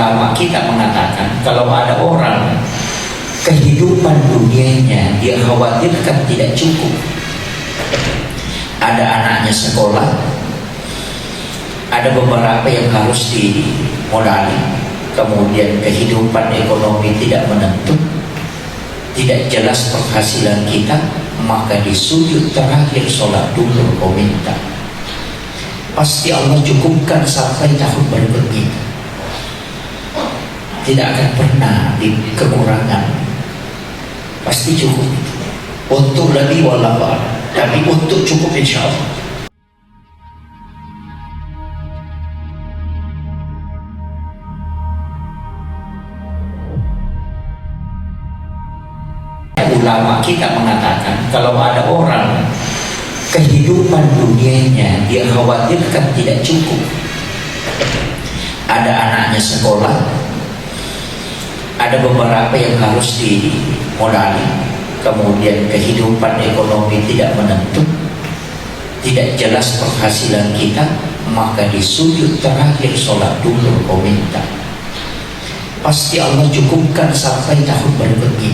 ulama kita mengatakan kalau ada orang kehidupan dunianya dia khawatirkan tidak cukup, ada anaknya sekolah, ada beberapa yang harus dimodali, kemudian kehidupan ekonomi tidak menentu, tidak jelas penghasilan kita, maka di sujud terakhir sholat dulu kau minta, pasti Allah cukupkan sampai tahun berikutnya, tidak akan pernah di kekurangan, pasti cukup. Untuk lebih wallahu a'lam, tapi untuk cukup insya Allah. Ulama kita mengatakan kalau ada orang kehidupan dunianya dia khawatirkan tidak cukup, ada anaknya sekolah, ada beberapa yang harus dimodali, kemudian kehidupan ekonomi tidak menentu, tidak jelas penghasilan kita, maka di sujud terakhir sholat dulu kau minta, pasti Allah cukupkan sampai tahun berikutnya,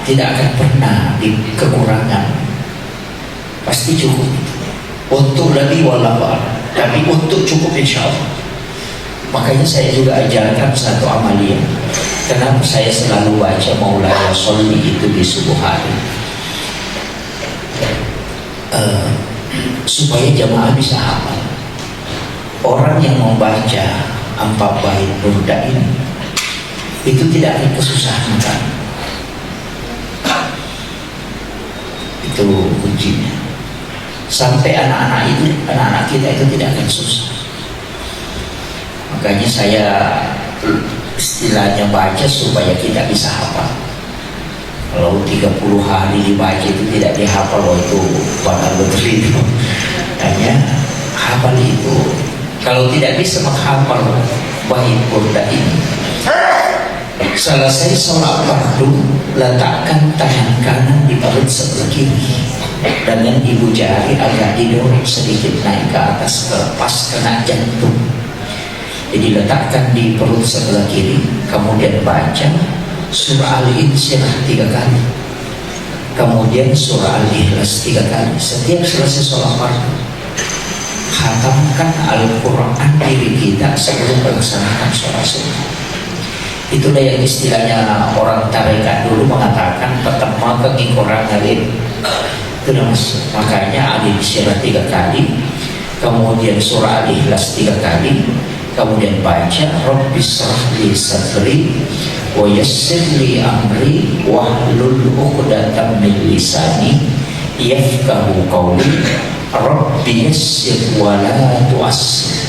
tidak akan pernah di kekurangan, pasti cukup. Untuk lebih wallahu a'lam, tapi untuk cukup insya Allah. Makanya saya juga ajarkan satu amalia. Kenapa saya selalu baca Maulaya Sholli itu di subuh hari, supaya jamaah bisa hafal. Orang yang membaca 4 bait burda ini itu tidak akan kesusahan kan? Itu kuncinya. Sampai anak-anak kita itu tidak akan susah. Makanya saya istilahnya baca supaya kita bisa hafal. Kalau 30 hari dibaca itu tidak dihafal, itu bakal begitu. Hanya hafal itu. Kalau tidak bisa menghafal bait burda ini, selesai sholat fardu, letakkan tangan kanan di perut sebelah kiri dengan ibu jari agak didorong sedikit naik ke atas, pas kena jantung. Jadi letakkan di perut sebelah kiri, kemudian baca surah Al-Insyirah 3 kali, kemudian surah Al-Ikhlas 3 kali. Setiap selesai sholat fardu, khatamkan Al-Quran diri kita sebelum melaksanakan sholat sunnah. Itulah yang istilahnya orang tarekat dulu mengatakan pertama kengikoran alim. Itu masuk. Makanya Al-Insyirah 3 kali, kemudian surah Al-Ikhlas 3 kali, kemudian baca Rabbis shrahli sadri wa yassirli amri wahlul 'uqdatam min lisani yafqahu qawli Rabbi yassir wa la tu'assir.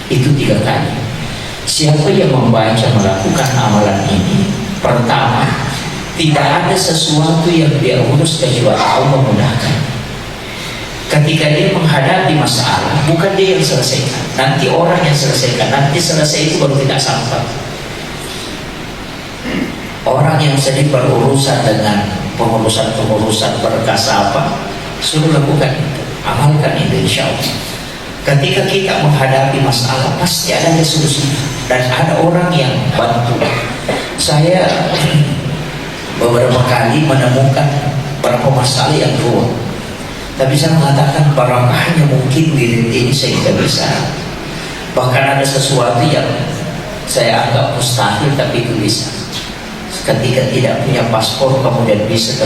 Itu 3 kali. Siapa yang membaca melakukan amalan ini, pertama, tidak ada sesuatu yang dia urus kecuali Allah memudahkan. Ketika dia menghadapi masalah, bukan dia yang selesaikan, nanti orang yang selesaikan. Nanti selesai itu baru kita sampai. Orang yang sedang berurusan dengan pengurusan berkas apa, suruh lakukan itu, amalkan itu insya Allah. Ketika kita menghadapi masalah, pasti ada solusi dan ada orang yang bantu. Saya beberapa kali menemukan beberapa masalah yang rumit, tapi saya mengatakan barangkali mungkin wirid ini saya tidak bisa. Bahkan ada sesuatu yang saya anggap mustahil, tapi itu bisa. Ketika tidak punya paspor, kemudian bisa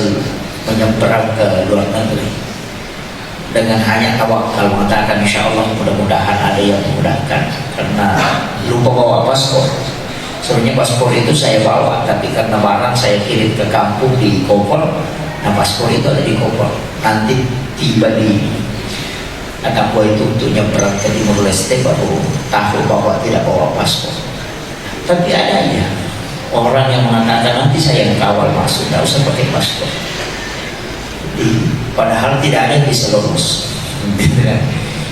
menyeberang ke luar negeri dengan hanya tawakal, mengatakan insya Allah mudah-mudahan ada yang memudahkan. Karena lupa bawa paspor. Sebenarnya paspor itu saya bawa, tapi karena barang saya kirim ke kampung di koper, nah paspor itu ada di koper. Nanti tiba di Atapua itu untuk nyebrang ke Timur Leste, baru tahu bahwa tidak bawa paspor. Tapi ada ya orang yang mengatakan nanti saya yang kawal masuk, tidak usah pakai paspor. Padahal tidak ada yang bisa lolos.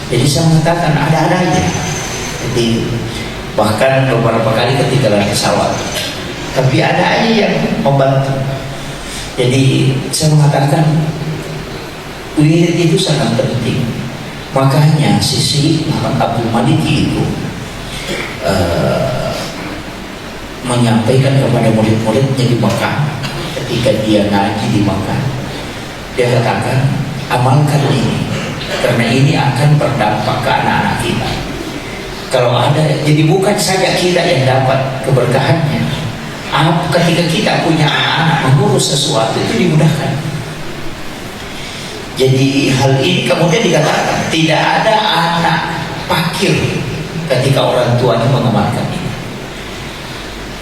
Jadi saya mengatakan ada aja. Jadi bahkan beberapa kali ketika naik pesawat, tapi ada aja yang membantu. Jadi saya mengatakan wirid itu sangat penting. Makanya Sisi Muhammad Abdul Maliki itu menyampaikan kepada murid-muridnya di Mekah ketika dia ngaji di Mekah. Dia katakan, amalkan ini karena ini akan berdampak ke anak-anak kita. Kalau ada, jadi bukan saja kita yang dapat keberkahannya. Ketika kita punya anak-anak mengurus sesuatu itu dimudahkan. Jadi hal ini kemudian dikatakan tidak ada anak fakir ketika orang tuanya mengamalkan ini.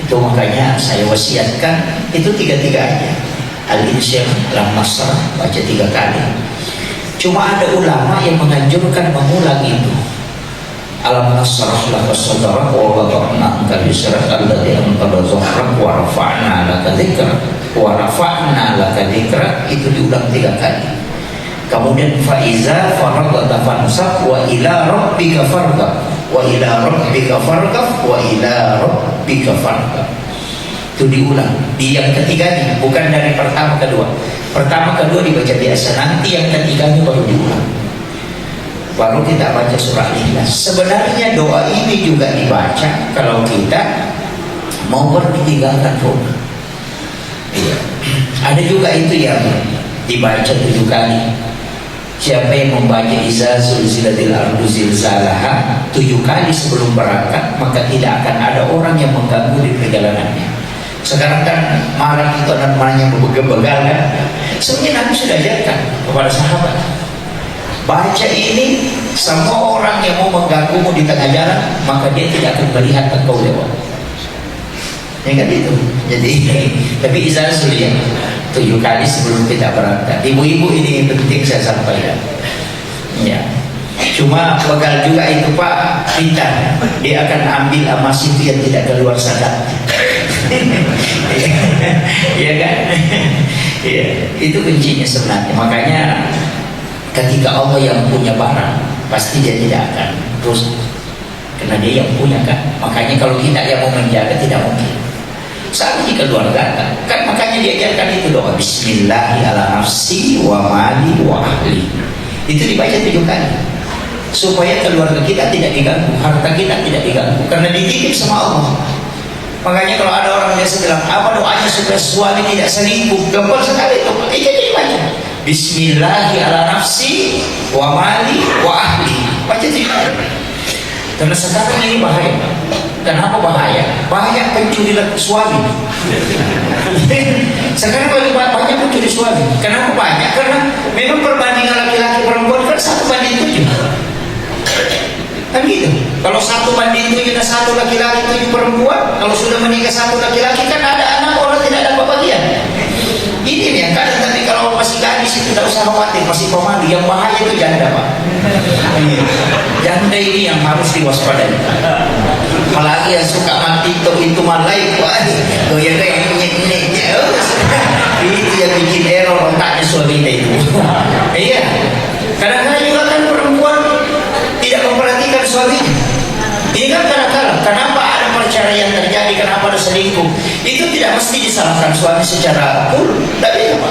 Itu makanya saya wasiatkan itu 3 aja. Al-Insyirah, Al-Nasr, baca 3 kali. Cuma ada ulama yang menganjurkan mengulang itu. Alam nasrah laka sadrak wa wada'na anka wizrak alladzi anqadha dhahrak wa rafa'na laka dzikrak wa rafa'na laka dzikrak, itu diulang 3 kali. Kemudian faiza faragta fansab wa ila rabbika farghab wa ila rabbika farghab wa ila rabbika farghab. Itu diulang di yang ketiganya, bukan dari pertama kedua. Pertama kedua dibaca biasa, nanti yang ketiganya baru diulang. Baru kita baca surah Ikhlas. Sebenarnya doa ini juga dibaca kalau kita mau meninggalkan rumah. Iya. Ada juga itu yang dibaca 7 kali. Siapa yang membaca iza zulzilatil ardu zilzalaha 7 kali sebelum berangkat, maka tidak akan ada orang yang mengganggu di perjalanannya. Sekarang kan malam itu ada yang begal kan. Sebenarnya Nabi sudah ajarkan kepada sahabat, baca ini, semua orang yang mau mengganggumu di tengah jalan, maka dia tidak akan melihat engkau lewat. Ya kan itu. Jadi tapi izah suliah 7 kali sebelum kita berangkat. Ibu-ibu ini penting saya sampaikan. Ya. Cuma begal juga itu Pak, pintar. Dia akan ambil emas itu yang tidak keluar zakat. Iya kan? Iya, itu kuncinya sebenarnya. Makanya ketika Allah yang punya barang, pasti dia tidak akan rusak, karena dia yang punya kan. Makanya kalau kita yang mau menjaga tidak mungkin. Sama jika keluarga kan, makanya diajarkan itu doa Bismillahi ala nafsi wa mali wa ahli. Itu dibaca 7 kali supaya keluarga kita tidak diganggu, harta kita tidak diganggu, karena dititip sama Allah. Makanya kalau ada orang biasa bilang, apa doanya supaya suami tidak selingkuh? Gampang sekali itu, jadi baca Bismillahi ala nafsi wa mali wa ahli. Baca 3 kali. Karena sekarang ini bahaya. Kenapa bahaya? Banyak pencuri suami. Sekarang banyak pencuri suami. Kenapa banyak? Karena memang perbandingan laki-laki perempuan kan 1:7. Kan gitu. Kalau 1:7 dan 1 laki-laki 7 perempuan, kalau sudah menikah 1 laki-laki kan ada anak, orang tidak dapat bagian. Ini nih yang kadang, tapi kalau masih gadis itu tidak usah khawatir, masih pemali. Yang bahaya itu janda Pak. Janda ini yang harus diwaspadai. Apalagi yang suka mati itu malai, wah, yang ini itu yang bikin error otaknya suami itu. Iya. Kadang-kadang juga kan perempuan tidak memperhatikan suaminya. Ini kan kadang-kadang kenapa ada perceraian terjadi, kenapa ada selingkuh, itu tidak mesti disalahkan suami secara full. Tapi apa?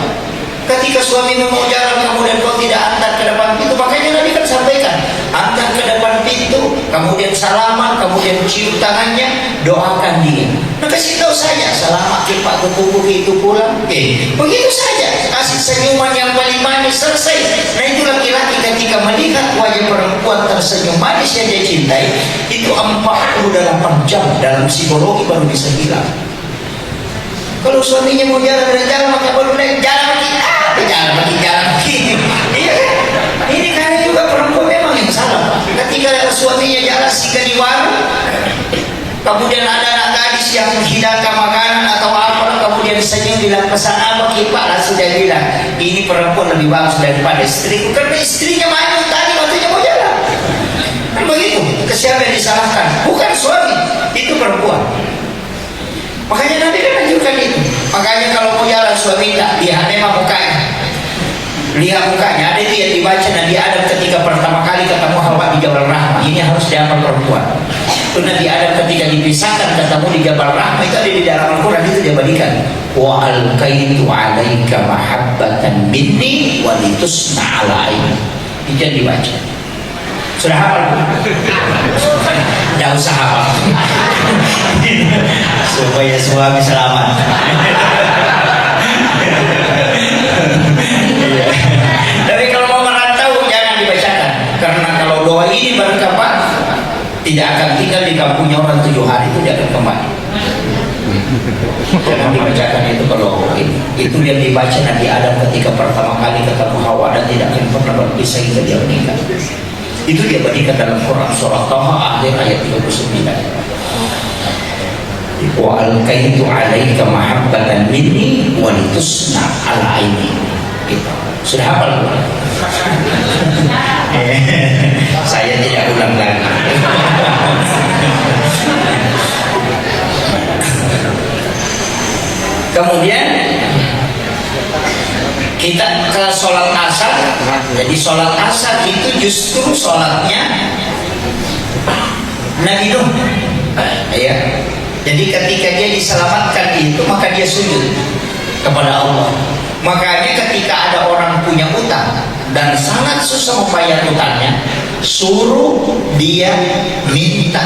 Ketika suami mau jalan kemudian kau tidak antar ke depan pintu, makanya Nabi kan sampaikan, antar ke depan pintu, kemudian salaman, kemudian cium tangannya, doakan dia. Nah kasih tahu saja, selamat Pak Ketubuh itu pulang. Begitu saja, kasih senyuman yang paling manis, selesai. Nah itu laki-laki ketika melihat wajah perempuan tersenyum manis yang dia cintai, itu 48 jam dalam psikologi baru bisa hilang. Kalau suaminya mau jalan, maka baru naik jalan lagi, jalan lagi. Iya kan? Ini karena juga perempuan memang yang salah. Ketika suaminya jalan sehingga di warung, kemudian ada anak gadis yang menghidangkan makanan atau apa, kemudian senyum bilang pesan apa Pak, langsung dia bilang ini perempuan lebih bagus daripada istriku, karena istrinya maju tadi waktunya mau jalan. Kan begitu. Siapa yang disalahkan? Bukan suami, itu perempuan. Makanya Nabi kan anjurkan itu. Makanya kalau mau jalan suami tak, lihat memang mukanya. Lihat mukanya. Ada itu yang dibaca Nabi Adam ketika pertama kali ketemu Hawa di Jabal Rahmah. Ini harus dihafal perempuan. Itu Nabi Adam ketika dipisahkan ketemu di Jabal Rahmah, itu ada di dalam Al-Quran, itu dia balikan. Wa alqaitu 'alaika mahabbatan minni wa litusna 'ala aini. Itu yang dibaca. Sudah hafal? Anda usaha Pak. Supaya suami selamat. Iya. Tapi kalau mau merantau jangan dibacakan, karena kalau doa ini berkata tidak akan tinggal di kampungnya orang 7 hari itu dia akan kembali. Jangan dibacakan itu. Kalau itu yang dibaca Nabi Adam ketika pertama kali ketemu Hawa dan tidak akan pernah berpisah hingga dia meninggal. Itu dia berikan dalam Quran surah Taha akhir ayat 39. Wa alqaitu 'alaika mahabbatan minni wa litusna 'ala aini. Gitu. Sudah hafal belum? Saya tidak ulang lagi. Kemudian kita ke sholat asar. Jadi sholat asar itu justru sholatnya Nabi Nuh, ya. Jadi ketika dia diselamatkan itu, maka dia sujud kepada Allah. Makanya ketika ada orang punya utang dan sangat susah membayar utangnya, suruh dia minta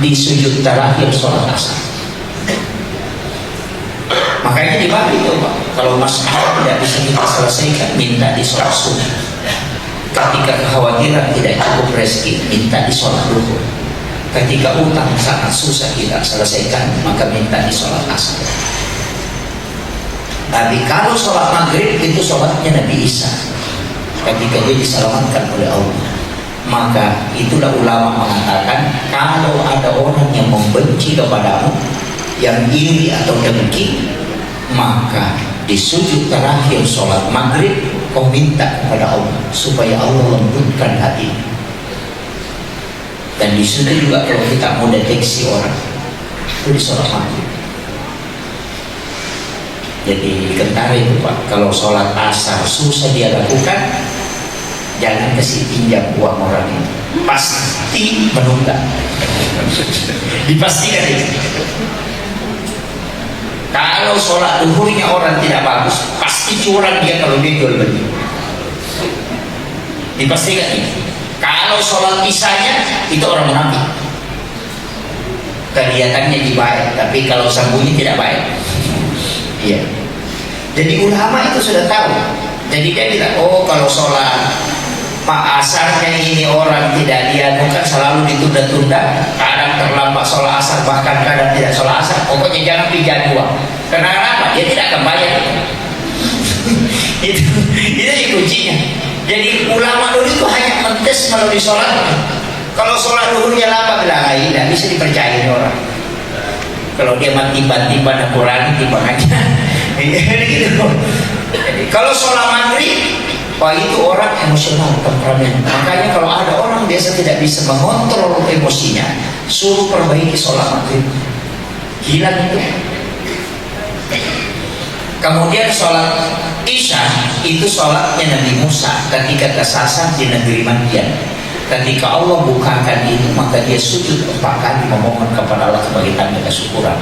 di sujud terakhir sholat asar. Makanya dibagi itu Pak, kalau masalah tidak bisa kita selesaikan, minta di sholat sunnah. Ketika kekhawatiran tidak cukup rezeki, minta di sholat duhur. Ketika utang sangat susah kita selesaikan, maka minta di sholat asar. Tapi kalau sholat maghrib itu sholatnya Nabi Isa. Ketika dia diselamatkan oleh Allah, maka itulah ulama mengatakan kalau ada orang yang membenci kepadamu, yang iri atau dengki, maka di sujud terakhir sholat maghrib kau minta kepada Allah supaya Allah lembutkan hati. Dan di situ juga kalau kita mau deteksi orang itu di sholat maghrib. Jadi kentara itu Pak, kalau sholat asar susah dia lakukan, jangan kasih pinjam uang orang ini, pasti menunggak. Dipastikan itu. Kalau sholat duhurnya orang tidak bagus, pasti curang dia kalau dia jual beli. Dipastikan ini. Kalau sholat isanya itu orang munafik, kelihatannya dibayar, tapi kalau sambungnya tidak baik. Iya. Jadi ulama itu sudah tahu. Jadi dia bilang, oh kalau sholat Pak asarnya ini orang tidak dianukan, selalu ditunda-tunda, kadang terlambat sholat asar, bahkan kadang tidak sholat asar, pokoknya jangan pinjam uang. Kenapa? Dia tidak akan bayar. itu kuncinya. Jadi ulama dulu itu hanya mentes melalui sholat. Kalau sholat duhurnya lama bilang, tidak bisa dipercaya orang. Kalau dia mati-mati pada Quran timbangannya. Gitu. Jadi kalau sholat maghrib, wah itu orang emosional temperamen. Makanya kalau ada orang biasa tidak bisa mengontrol emosinya, suruh perbaiki sholat maghrib, hilang itu. Kemudian sholat isya itu sholatnya Nabi Musa ketika kesasar di negeri Madian. Ketika Allah bukakan itu, maka dia sujud 4 kali memohon kepada Allah sebagai tanda kesyukuran.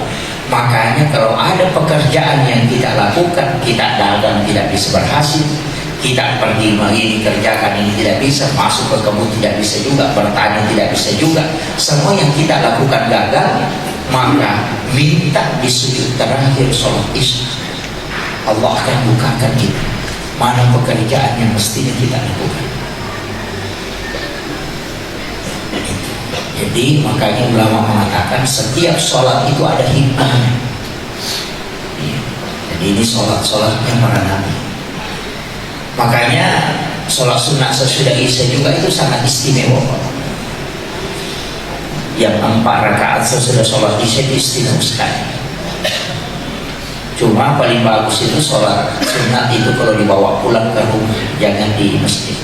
Makanya kalau ada pekerjaan yang kita lakukan, kita dagang tidak bisa berhasil, kita pergi ini kerjakan ini tidak bisa, masuk ke kebun tidak bisa juga, bertani tidak bisa juga, semua yang kita lakukan gagal, maka minta di sujud terakhir sholat isya. Allah akan bukakan itu mana pekerjaan yang mestinya kita lakukan. Jadi makanya ulama mengatakan setiap sholat itu ada hikmahnya. Jadi ini sholat-sholatnya para nabi. Makanya sholat sunnah sesudah isya juga itu sangat istimewa. Yang 4 rakaat sesudah sholat isya itu istimewa sekali. Cuma paling bagus itu sholat sunnah itu kalau dibawa pulang ke rumah, jangan di masjid.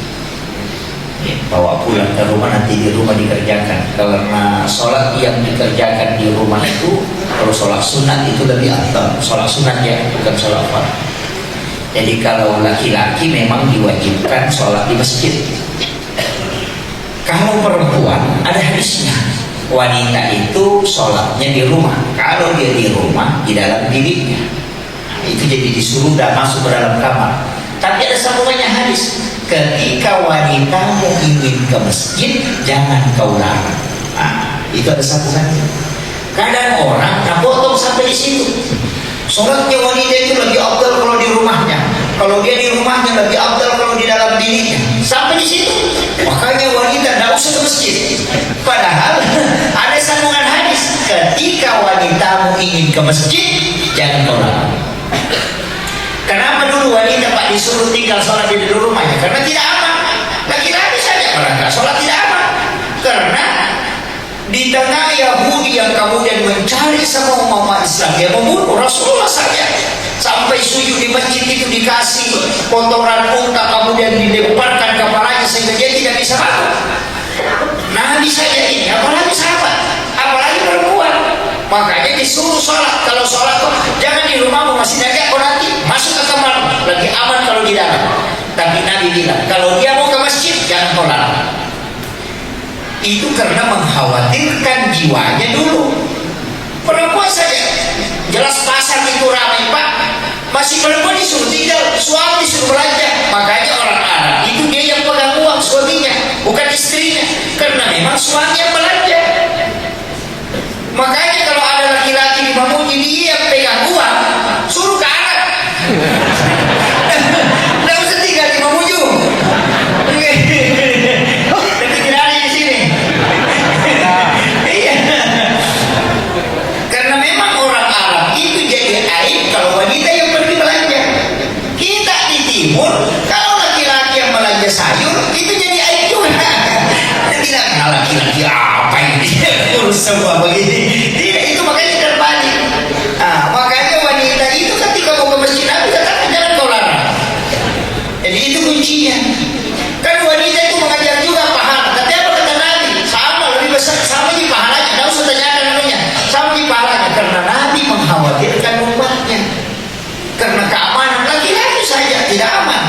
Bawa pulang ke rumah, nanti di rumah dikerjakan. Karena sholat yang dikerjakan di rumah itu, kalau sholat sunat itu lebih afdal. Sholat sunat ya, bukan sholat fardu. Jadi kalau laki-laki memang diwajibkan sholat di masjid. Kalau perempuan ada hadisnya, wanita itu sholatnya di rumah. Kalau dia di rumah, di dalam biliknya, itu jadi disuruh dan masuk ke dalam kamar. Tapi ada sambungannya hadis, ketika wanitamu ingin ke masjid, jangan kau larang. Itu ada satu saja. Kadang orang tak potong sampai di situ. Sholatnya wanita itu lebih afdal kalau di rumahnya. Kalau dia di rumahnya lebih afdal kalau di dalam dirinya. Sampai di situ. Makanya wanita tidak usah ke masjid. Padahal ada sambungan hadis. Ketika wanitamu ingin ke masjid, jangan kau larang. Kenapa dulu wanita Pak disuruh tinggal sholat di rumahnya? Karena tidak aman. Laki-laki saja berangkat sholat tidak aman. Karena di tengah Yahudi yang kemudian mencari sama umat Islam, dia membunuh Rasulullah saja. Sampai sujud di masjid itu dikasih kotoran unta, kemudian dilemparkan kepalanya sehingga dia tidak bisa bangun. Nabi saja ini, apalagi sahabat, apalagi perempuan. Makanya disuruh sholat. Kalau sholat kok jangan di rumahmu masih ada kok, nanti masuk ke kamar lagi aman kalau di dalam. Tapi Nabi bilang kalau dia mau ke masjid jangan kau larang. Itu karena mengkhawatirkan jiwanya dulu. Perempuan saja, jelas pasar itu ramai Pak, masih perempuan disuruh tinggal, suami disuruh belanja. Makanya orang Arab itu dia yang pegang uang, suaminya, bukan istrinya. Karena memang suami yang belanja. Makanya kalau ada laki-laki di Mamuju dia yang pegang uang, suruh ke Arab. Tidak usah tinggal di Mamuju. Tapi tidak ada di sini. Iya. Karena memang orang Arab itu jadi aib kalau wanita yang pergi belanja. Kita di timur, kalau laki-laki yang belanja sayur, itu jadi aib juga. Dan tidak kenal laki-laki apa ini, urus semua begini. Tidak, itu makanya terbalik. Makanya wanita itu ketika mau ke masjid Nabi katakan jangan kau larang. Jadi itu kuncinya. Kan wanita itu mengajar juga pahala. Tapi apa kata Nabi? Sama, lebih besar, sama di pahalanya. Tidak usah tanyakan namanya. Sama di pahalanya. Karena Nabi mengkhawatirkan umatnya. Karena keamanan laki-laki saja tidak aman.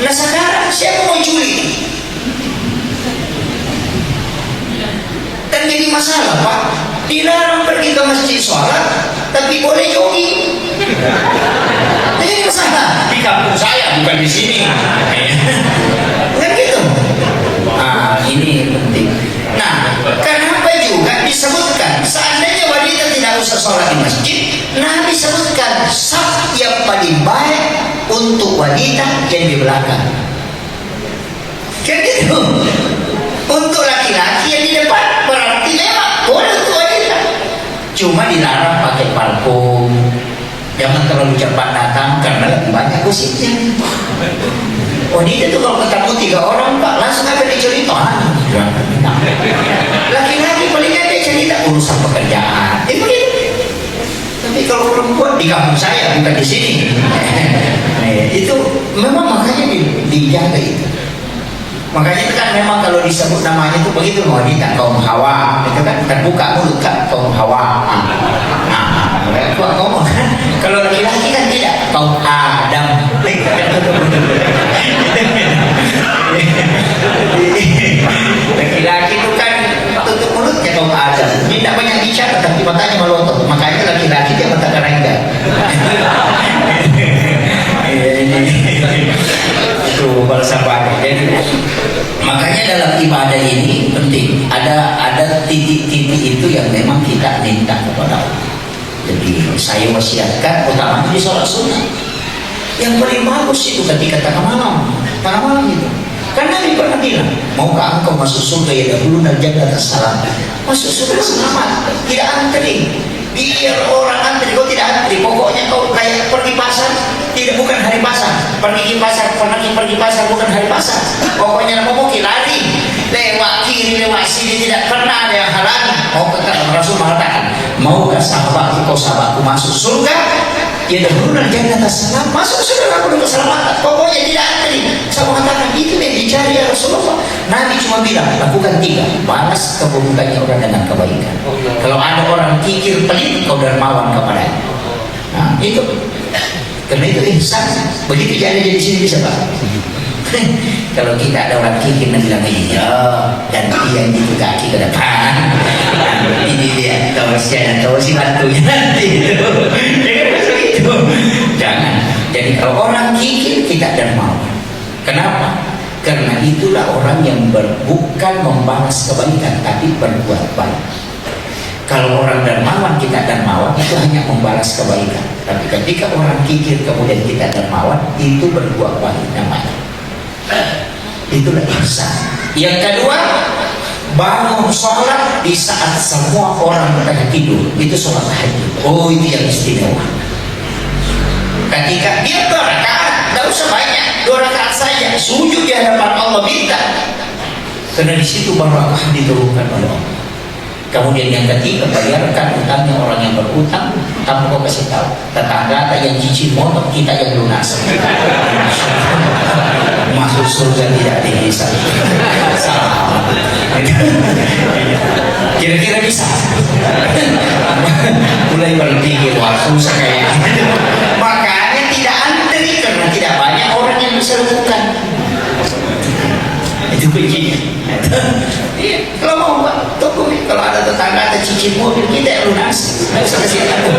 Nah sekarang siapa mau curi? Dan jadi masalah Pak. Dilarang pergi ke masjid sholat, tapi boleh jogging. Ini masalah. Di kampung saya, bukan di sini. Kan gitu. Ini penting. Nah, kenapa juga disebutkan seandainya wanita tidak usah sholat di masjid, Nabi sebutkan saf yang paling baik untuk wanita yang di belakang. Kan gitu. Untuk laki-laki yang di depan berarti memang boleh untuk wanita. Cuma dilarang pakai parfum. Jangan terlalu cepat datang karena lebih banyak gosipnya. Wanita itu kalau ketemu 3 orang Pak langsung ada dicerita. Laki-laki paling ada cerita urusan pekerjaan. Begitu. Tapi kalau perempuan di kampung saya bukan di sini. Itu memang makanya dijaga itu. Makanya itu kan memang kalau disebut namanya itu begitu wanita kaum Hawa, itu kan terbuka mulut kan kaum Hawa. Kuat ngomong kan. Kalau laki-laki kan tidak kaum Adam. Laki-laki itu kan tutup mulutnya kaum Adam. Dia tidak banyak bicara tapi matanya melotot. Makanya laki-laki dia mata kerenggang. Itu falsafah. Jadi makanya dalam ibadah ini penting ada titik-titik itu yang memang kita minta kepada Allah. Jadi saya wasiatkan utamanya di sholat sunnah. Yang paling bagus itu ketika tengah malam itu. Karena Nabi pernah bilang, maukah engkau masuk surga ya dahulu dan jaga salam. Masuk surga selamat, tidak antri. Biar orang antri, kau tidak antri. Pokoknya kau kayak pergi pasar, bukan hari pasar. Pergi pasar bukan hari pasar. Pokoknya mau lari, lewat kiri, lewat sini tidak pernah ada yang halangi. Mau kata Rasul mengatakan, maukah sahabatku kau sahabatku masuk surga? Ya dahulu dan jangan atas salam masuk surga aku dengan keselamatan. Pokoknya tidak antri. Saya mengatakan itu yang dicari ya Rasulullah. Nabi cuma bilang lakukan 3, balas keburukannya orang dengan kebaikan. Kalau ada orang kikir pelit, kau dermawan kepadanya. Nah itu. Karena itu ihsan. Begitu jadi sini bisa Pak. Kalau kita ada orang kikir dan bilang iya dan dia itu kaki ke depan, ini dia tausiah bantunya nanti itu. Jangan. Jadi kalau orang kikir kita dermawan. Kenapa? Karena itulah orang yang bukan membalas kebaikan tapi berbuat baik. Kalau orang dermawan kita dermawan itu hanya membalas kebaikan. Tapi ketika orang kikir kemudian kita dermawan, itu berbuat baik namanya. Itulah ihsan. Yang kedua, bangun sholat di saat semua orang pada tidur, itu sholat tahajud. Oh, itu yang istimewa. Ketika dia 2 rakaat, tidak usah banyak, 2 rakaat saja, sujud di hadapan Allah, minta. Karena di situ baru akan diturunkan oleh Allah. Kemudian yang ketiga, bayarkan utangnya orang yang berutang tanpa kau kasih tahu. Tetangga yang cicil motor, kita yang lunas. Masuk surga tidak dihisab. Salah. Kira-kira bisa. Mulai berpikir wah susah kayak gitu. Makanya tidak antri karena tidak banyak orang yang bisa lakukan. Itu begini. Iya, kalau mau Pak, tunggu. Kalau ada tetangga ada cicil mobil, kita yang lunas. Nggak usah kasih tahu.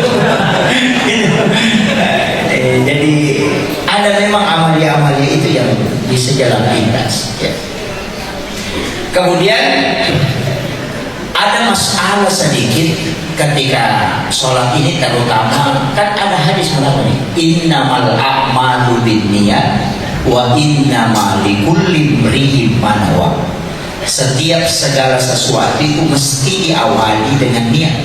Jadi ada memang amalia-amalia itu yang bisa jalan pintas. Ya. Kemudian ada masalah sedikit ketika sholat ini, terutama kan ada hadis mengatakan innamal a'malu binniyat wa innamal likulli imri'in ma nawa. Setiap segala sesuatu itu mesti diawali dengan niat,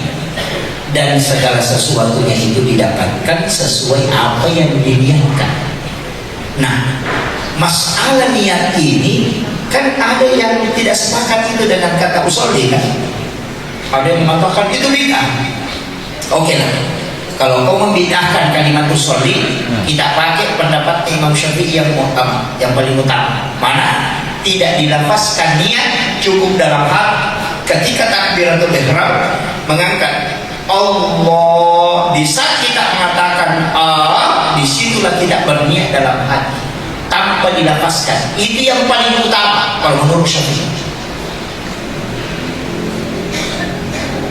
dan segala sesuatunya itu didapatkan sesuai apa yang diniatkan. Nah, masalah niat ini kan ada yang tidak sepakat itu dengan kata usolli kan. Ada yang mengatakan itu bid'ah. Oke lah, kalau kau membid'ahkan kalimat usolli, kita pakai pendapat Imam Syafi'i yang paling utama. Mana? Tidak dilafazkan niat, cukup dalam hati. Ketika takbiratul ihram mengangkat Allah, di saat kita mengatakan disitulah tidak berniat dalam hati tanpa dilafazkan. Itu yang paling utama kalau menurut Syafi'i.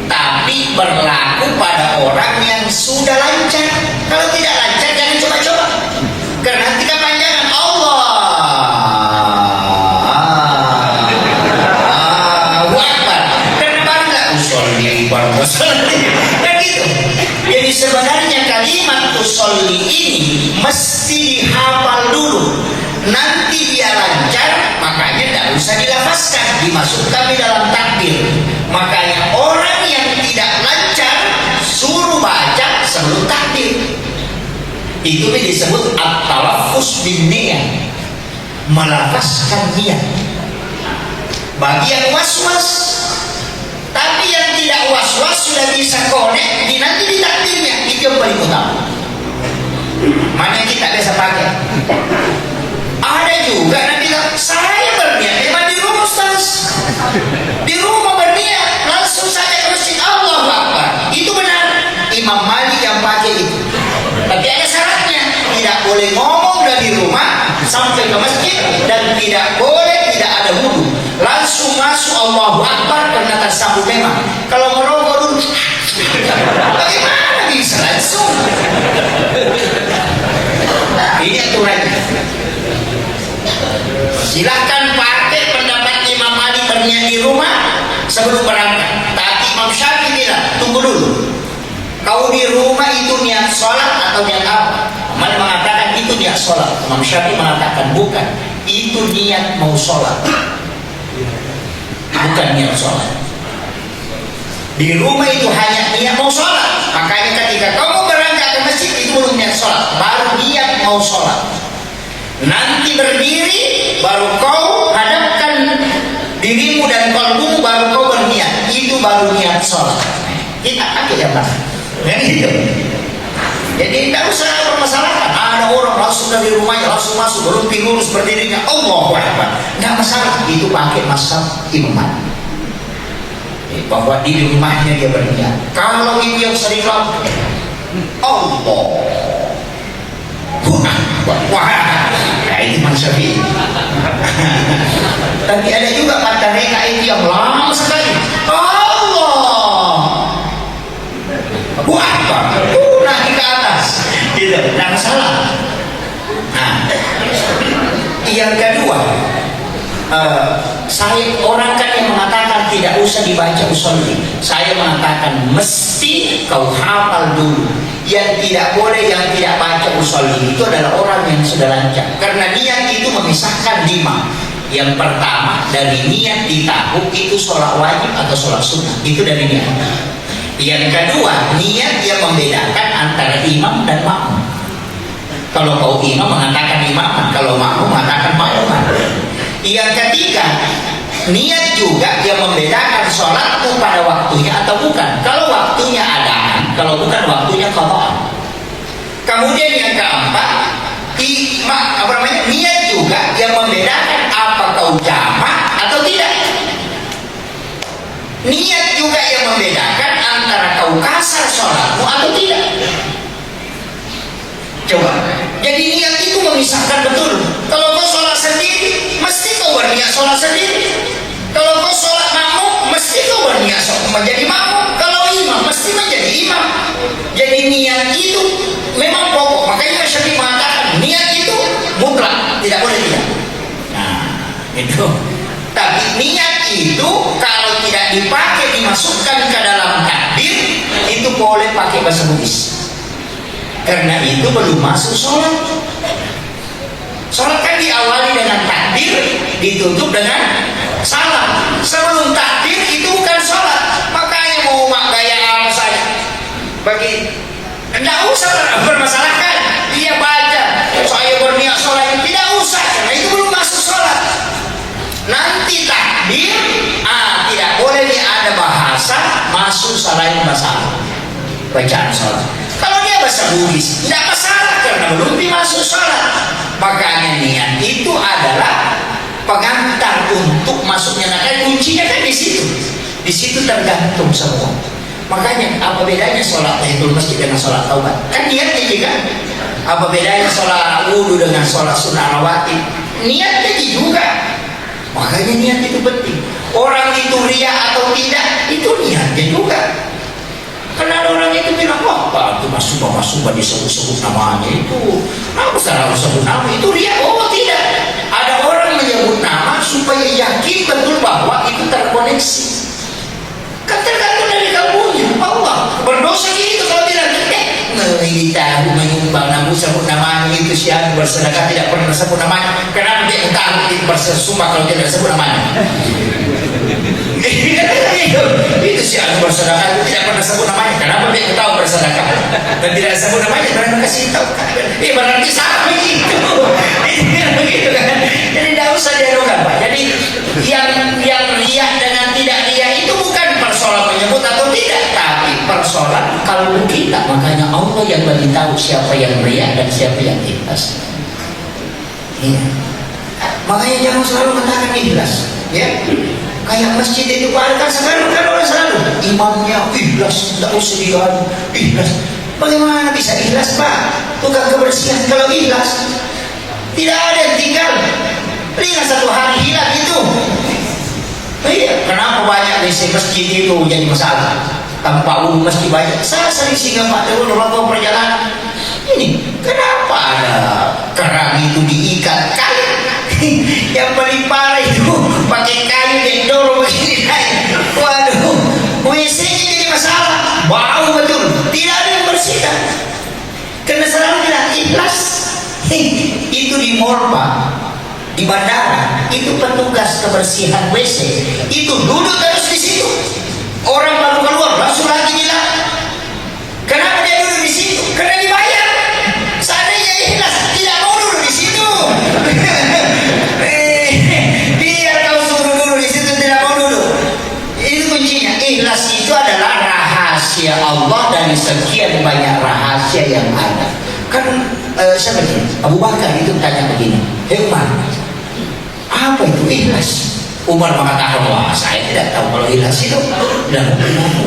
Tapi berlaku pada orang yang sudah lancar. Kalau tidak lancar jangan coba-coba. Karena nanti kepanjangan Allah. Kan gitu. Jadi sebenarnya kalimat usolli ini mesti dihafal dulu. Nanti dia lancar, makanya tidak usah dilafazkan, dimasukkan di dalam takbir. Makanya orang yang tidak lancar suruh baca sebelum takbir. Itu disebut at-talaffuz bin niyah, melafazkan niat. Bagi yang was-was, tapi yang tidak was-was sudah bisa connect nanti di takdirnya, itu yang paling utama. Mana yang kita biasa pakai? Ada juga nanti saya berniat memang di rumah Ustaz, di rumah berniat langsung saja ke masjid, Allahu Akbar. Itu benar, Imam Malik yang pakai itu. Tapi ada syaratnya, tidak boleh ngomong dari rumah sampai ke masjid, dan tidak boleh tidak ada wudu. Langsung masuk Allahu Akbar karena tersambung memang. Kalau merokok dulu, bagaimana bisa langsung? Ini aturannya. Silakan pakai pendapat Imam Malik berniat di rumah sebelum berangkat. Tapi Imam Syafi'i bilang tunggu dulu. Kau di rumah itu niat sholat atau niat apa? Malik mengatakan itu niat sholat. Imam Syafi'i mengatakan bukan. Itu niat mau sholat, bukan niat sholat. Di rumah itu hanya niat mau sholat. Makanya ketika kamu berangkat ke masjid itu belum niat sholat, baru niat mau sholat. Nanti berdiri baru kau hadapkan dirimu dan kalbumu, baru kau berniat. Itu baru niat sholat. Kita pakai yang mana? Yang itu. Jadi tidak usah permasalahkan. Ada orang langsung dari rumahnya langsung masuk, belum lurus berdirinya Allahu Akbar. Tidak masalah. Itu pakai mazhab Imam Malik. Bahwa di rumahnya dia berniat. Kalau itu yang sering lakukan Allah. Wah, nah itu Syafi'i. Tapi ada juga kata mereka itu yang lama sekali. Allah. Wah, naik ke atas. Gitu, tidak masalah. Nah, yang kedua, saya orang kan yang mengatakan tidak usah dibaca usolli. Saya mengatakan mesti kau hafal dulu. Yang tidak boleh, yang tidak baca usolli itu adalah orang yang sudah lancar. Karena niat itu memisahkan 5. Yang pertama dari niat ditahu itu sholat wajib atau sholat sunnah. Itu dari niat. Yang kedua, niat yang membedakan antara imam dan makmum. Kalau kau imam mengatakan imam, kalau makmum mengatakan makmum. Yang ketiga, niat juga yang membedakan sholatmu pada waktunya atau bukan. Kalau waktunya adaan, kalau bukan waktunya qadaan. Kemudian yang keempat, niat juga yang membedakan apa kau jamak atau tidak. Niat juga yang membedakan antara kau kasar sholatmu atau tidak. Coba, jadi niat itu memisahkan betul. Kalau kau sholat sendiri, mesti kau berniat sholat sendiri. Kalau kau sholat makmum, mesti kau berniat menjadi makmum. Kalau imam, mesti menjadi imam. Jadi niat itu memang pokok. Makanya Syafi'i mengatakan niat itu mutlak, tidak boleh tidak. Nah, itu. Tapi niat itu kalau tidak dipakai dimasukkan ke dalam takbir, itu boleh pakai bahasa Bugis. Karena itu belum masuk sholat. Sholat kan diawali dengan takbir, ditutup dengan salam. Sebelum takbir itu bukan sholat. Makanya mau gaya apa saja bagi tidak usah bermasalahkan. Dia baca saya berniat sholat, tidak usah, karena itu belum masuk sholat. Nanti takbir, tidak boleh ada bahasa masuk selain bahasa bacaan sholat. Kalau dia bahasa Bugis, tidak masalah karena belum dimasuk sholat. Makanya niat itu adalah pengantar untuk masuknya. Nah, kuncinya kan di situ. Di situ tergantung semua. Makanya apa bedanya sholat tahiyatul masjid dengan sholat taubat? Kan niatnya juga. Apa bedanya sholat wudu dengan sholat sunnah rawatib? Niatnya juga. Makanya niat itu penting. Orang itu riya atau tidak, itu niatnya juga. Karena ada orang itu bilang, wah Pak, itu masuk disebut-sebut namanya itu. Kenapa sekarang harus sebut nama? Itu riya. Oh tidak. Ada orang menyebut nama supaya yakin betul bahwa itu terkoneksi. Kan tergantung dari kamunya. Allah berdosa gitu kalau bilang, ini tahu menyumbang namun sebut namanya itu siapa bersedekah tidak pernah sebut namanya. Kenapa dia tahu bersumpah kalau tidak sebut namanya? Itu si anu bersedekah itu tidak pernah sebut namanya. Kenapa dia tahu bersedekah dan tidak sebut namanya? Karena kasih tahu. Berarti sama begitu. Begitu kan? Jadi tidak usah diadukan Pak. Jadi yang riak dengan tidak riak itu bukan persoalan menyebut atau tidak, tapi persoalan kalbu kita. Makanya Allah yang bagi tahu siapa yang riak dan siapa yang ikhlas. Iya. Makanya jangan selalu katakan ikhlas. Ya. Kayak masjid itu kan sekarang kan orang selalu imamnya ikhlas, tidak usah diadu ikhlas. Bagaimana bisa ikhlas Pak? Tukang kebersihan kalau ikhlas tidak ada yang tinggal. Lihat satu hari hilang itu. Iya, kenapa banyak WC masjid itu jadi masalah? Tanpa umum masjid banyak. Saya sering singgah Pak dulu waktu perjalanan. Ini kenapa ada kerang itu diikat kayu? Yang paling parah itu pakai kayu yang dorong begini naik. Waduh, WC-nya jadi masalah. Bau betul. Tidak ada yang bersihkan. Karena selalu bilang ikhlas. Itu di mall Pak, di bandara itu petugas kebersihan WC itu duduk terus di situ. Orang baru keluar langsung lagi bilang, kenapa dia duduk di situ? Karena dibayar. Seandainya ikhlas tidak mau duduk di situ. Biar kau suruh duduk di situ tidak mau duduk. Itu kuncinya. Ikhlas itu adalah rahasia Allah dari sekian banyak rahasia yang ada. Kan siapa itu? Abu Bakar itu tanya begini, hei Umar, apa itu ikhlas? Umar mengatakan, wah saya tidak tahu kalau ikhlas itu. Dan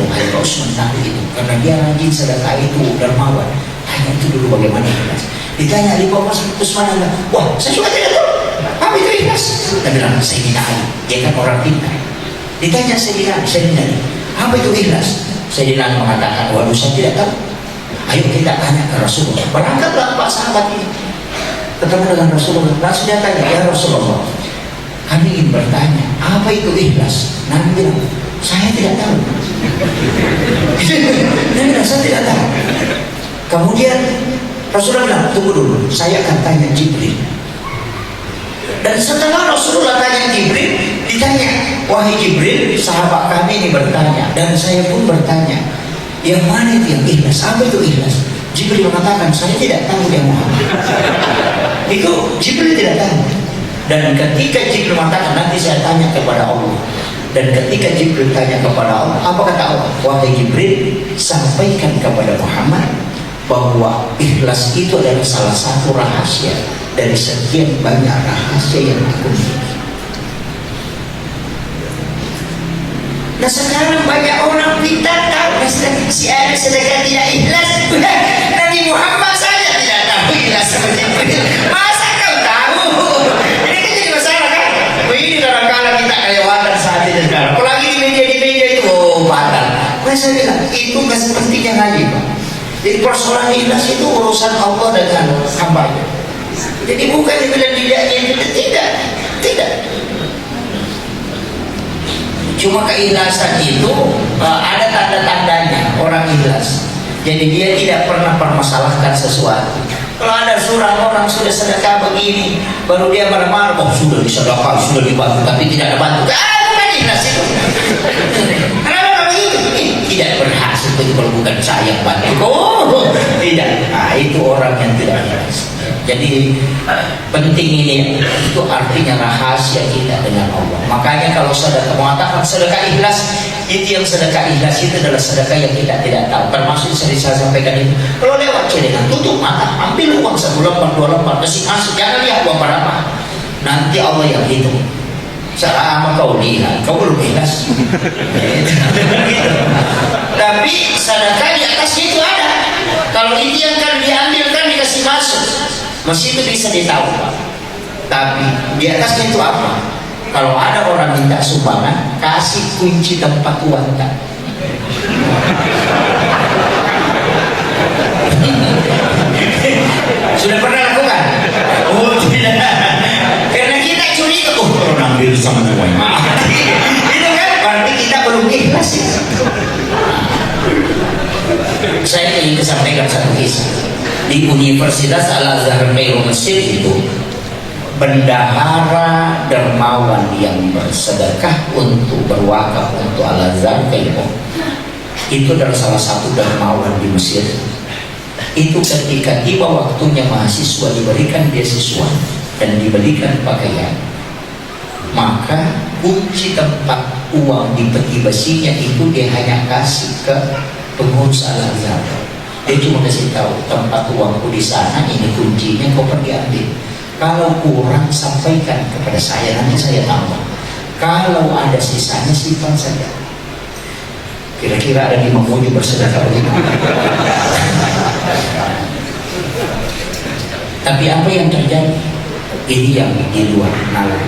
Khalifah Utsman tahu itu karena dia rajin sedekah itu dermawan. Tanya itu dulu bagaimana ikhlas. Ditanya Khalifah Utsman, wah saya juga tidak tahu apa itu ikhlas. Dia bilang, Sayyidina Ali, dia kan orang pintar. Ditanya Sayyidina Ali, apa itu ikhlas? Sayyidina Ali mengatakan, waduh saya tidak tahu. Ayo kita tanya ke Rasulullah. Berangkatlah Pak sahabat ini ketemu dengan Rasulullah. Langsung dia tanya, ya Rasulullah, kami ingin bertanya, apa itu ikhlas? Nabi bilang, saya tidak tahu. Nabi bilang, saya tidak tahu. Kemudian Rasulullah bilang, tunggu dulu, saya akan tanya Jibril. Dan setelah Rasulullah tanya Jibril, ditanya, wahai Jibril, sahabat kami ini bertanya, dan saya pun bertanya, yang mana itu yang ikhlas? Apa itu ikhlas? Jibril mengatakan, saya tidak tahu yang Muhammad. Itu Jibril tidak tahu. Dan ketika Jibril mengatakan, nanti saya tanya kepada Allah. Dan ketika Jibril tanya kepada Allah, apa kata Allah? Wahai Jibril, sampaikan kepada Muhammad bahwa ikhlas itu adalah salah satu rahasia dari sekian banyak rahasia yang aku miliki. Nah sekarang banyak orang minta tahu si ada sedekah tidak ikhlas. Nabi Muhammad saja tidak tahu ikhlas seperti itu. Masa kau tahu? Ini kan jadi masalah kan? Begini kadang-kadang kita kelewatan saat ini sekarang. Apalagi di media itu, batal. Saya bilang itu nggak sepertinya ngaji, Pak. Jadi persoalan ikhlas itu urusan Allah dengan hamba-Nya. Jadi bukan dibilang tidak, tidak. Cuma keikhlasan itu ada tanda-tandanya orang ikhlas. Jadi dia tidak pernah permasalahkan sesuatu. Kalau ada seorang orang sudah sedekah begini, baru dia marah-marah, oh sudah disedekah, sudah dibantu, tapi tidak ada bantu. Bukan ikhlas itu. Kenapa begitu? Tidak berhasil kalau bukan saya yang bantu. Oh, tidak. Nah, itu orang yang tidak ikhlas. Jadi penting ini, itu artinya rahasia kita dengan Allah. Makanya kalau sedekah mengatakan sedekah ikhlas, itu yang sedekah ikhlas itu adalah sedekah yang kita tidak tahu. Termasuk sering saya sampaikan itu. Kalau lewat celengan, tutup mata, ambil uang 1 lembar, 2 lembar, kasih masuk, jangan lihat uang berapa. Nanti Allah yang hitung. Selama kau lihat, kau belum ikhlas. Tapi sedekah di atasnya itu ada. Kalau itu yang kan diambil kan dikasih masuk. Masih itu bisa ditahu, Pak. Tapi di atasnya itu apa? Kalau ada orang minta sumbangan, kasih kunci tempat uang tak. Sudah pernah lakukan? Oh tidak. Karena kita curiga, oh orang ambil sama uang. Itu kan berarti kita belum ikhlas ya. Saya ingin sampaikan satu kisah. Di Universitas Al-Azhar Kairo Mesir itu, bendahara dermawan yang bersedekah untuk berwakaf untuk Al-Azhar Kairo itu adalah salah satu dermawan di Mesir. Itu ketika tiba waktunya mahasiswa diberikan beasiswa dan diberikan pakaian, maka kunci tempat uang di peti besinya itu dia hanya kasih ke pengurus Al-Azhar. Dia cuma kasih tahu, tempat uangku di sana, ini kuncinya, kau pergi ambil. Kalau kurang sampaikan kepada saya, nanti saya tambah. Kalau ada sisanya simpan saja. Kira-kira ada 5 murid bersedekah begitu. Tapi apa yang terjadi? Ini yang di luar nalar.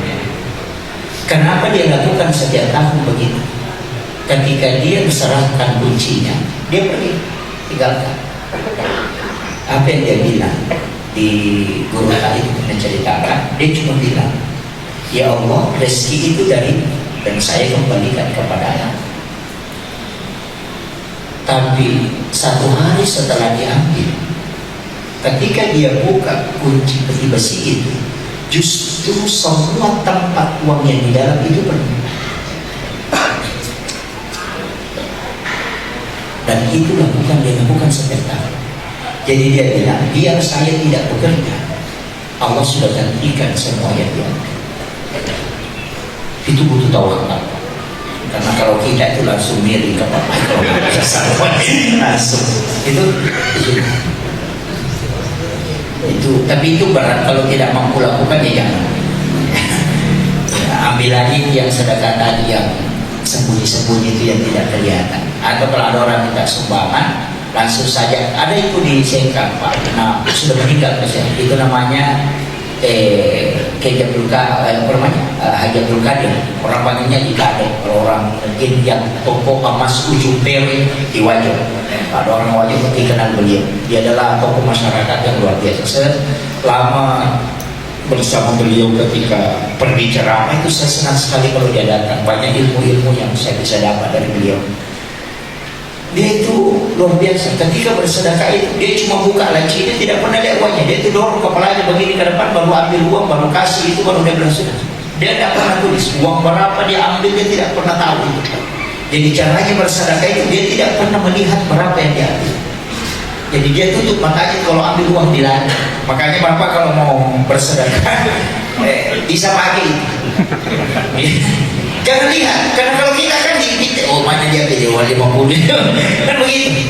Kenapa dia lakukan setiap tahun begitu? Ketika dia berserahkan kuncinya, dia pergi, tinggalkan. Apa yang dia bilang di guru tadi itu menceritakan, dia cuma bilang, ya Allah, rezeki itu dari dan saya kembalikan kepada-Nya. Tapi satu hari setelah diambil, ketika dia buka kunci peti besi itu, justru semua tempat uang yang di dalam itu pergi. Dan itulah bukan dia lakukan setiap tahun. Jadi dia bilang, biar saya tidak bekerja, Allah sudah gantikan semua yang dia. Itu butuh tawakal. Karena kalau kita itu langsung miring ke Bapak, kalau langsung itu, tapi itu berat kalau tidak mampu lakukan ya jangan. Ya, ambil lagi yang sedekah tadi yang sembunyi-sembunyi itu yang tidak kelihatan. Atau kalau ada orang minta sumbangan, langsung saja. Ada itu di Sengkang, Pak. Nah, sudah meninggal itu namanya Haji Abdul Qadir. Orang panggilnya jika ada orang mungkin yang tokoh emas ujung peri di Wajo. Ada orang Wajo mungkin kenal beliau. Dia adalah tokoh masyarakat yang luar biasa. Selama bersama beliau ketika pergi ceramah itu saya senang sekali kalau dia datang. Banyak ilmu-ilmu yang saya bisa dapat dari beliau. Dia itu luar biasa. Ketika bersedekah itu dia cuma buka laci, dia tidak pernah lihat uangnya. Dia itu dorong kepalanya begini ke depan, baru ambil uang, baru kasih itu, baru dia bilang sudah. Dia tidak pernah tulis uang berapa dia ambil, dia tidak pernah tahu itu. Jadi caranya bersedekah itu dia tidak pernah melihat berapa yang dia ambil. Jadi dia tutup matanya kalau ambil uang di lantai. Makanya Bapak kalau mau bersedekah bisa pakai itu. Jangan lihat, karena kalau kita kan dipikir, oh mana dia pilih uang 50 kan begitu.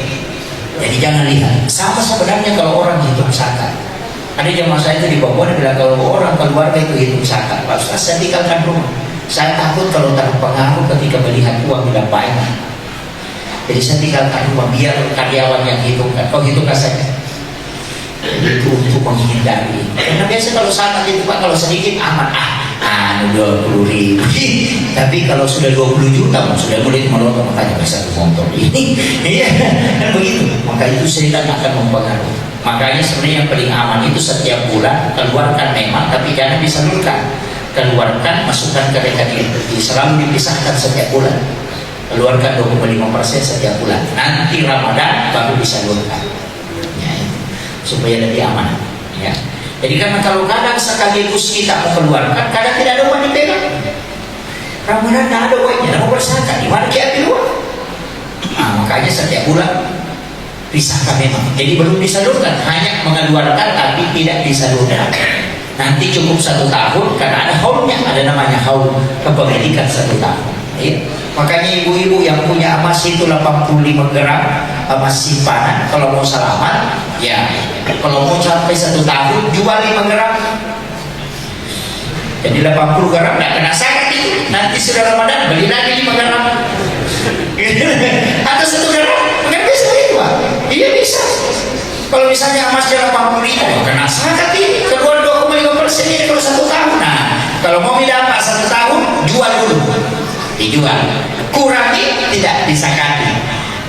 Jadi jangan lihat. Sama sebenarnya kalau orang hitung zakat. Ada jamaah saya itu di Papua, dia bilang kalau orang keluarga itu hitung zakat, Pak Ustaz, saya tinggalkan rumah. Saya takut kalau terpengaruh ketika melihat uang tidak banyak. Jadi saya tinggalkan rumah, biar karyawan yang hitungkan. Kau hitungkan saja. Itu untuk menghindari. Karena biasa kalau zakat itu Pak, kalau sedikit aman, 20.000. Tapi kalau sudah 20 juta, sudah boleh melontar, makanya satu motor ini. Iya, kan begitu. Maka itu setan akan mempengaruhi. Makanya sebenarnya yang paling aman itu setiap bulan keluarkan memang, tapi jangan disalurkan. Keluarkan, masukkan ke rekening, selalu dipisahkan setiap bulan. Keluarkan 25% setiap bulan. Nanti Ramadan baru disalurkan. Ya, supaya lebih aman. Ya. Jadi karena kalau kadang sekaligus kita mau keluarkan, kadang tidak ada uang dipegang. Ramadan tidak ada uangnya, tidak mau berzakat, di mana dia ambil uang? Makanya setiap bulan pisahkan memang. Jadi belum disalurkan, hanya mengeluarkan tapi tidak disalurkan. Nanti cukup 1 tahun karena ada haulnya, ada namanya haul kepemilikan 1 tahun. Ya. Makanya ibu-ibu yang punya emas itu 85 gram emas simpanan, kalau mau selamat, ya kalau mau sampai 1 tahun jual 5 gram. Jadi 80 gram tidak kena zakat itu. Nanti sudah Ramadan beli lagi 5 gram. Atau 1 gram, kan bisa itu Pak? Iya bisa. Kalau misalnya emasnya 80.000, kena zakat ini. Kedua 2,5% ini kalau 1 tahun. Nah, kalau mau dapat 1 tahun, jual dulu. Dijual, kurangi tidak disakati.